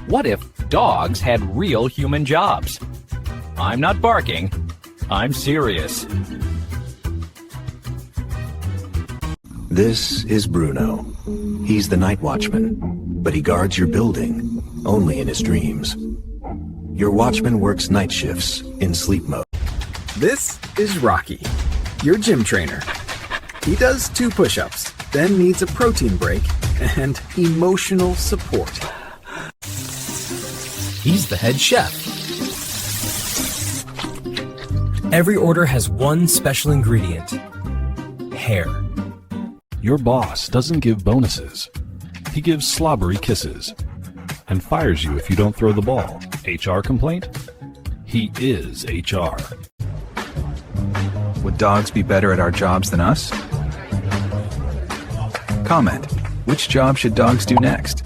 What if dogs had real human jobs? I'm not barking. I'm serious. This is Bruno. He's the night watchman, but he guards your building only in his dreams. Your watchman works night shifts in sleep mode. This is Rocky, your gym trainer. He does 2 push-ups, then needs a protein break and emotional support. He's the head chef. Every order has one special ingredient: hair. Your boss doesn't give bonuses. He gives slobbery kisses and fires you if you don't throw the ball. HR complaint? He is HR. Would dogs be better at our jobs than us? Comment. Which job should dogs do next?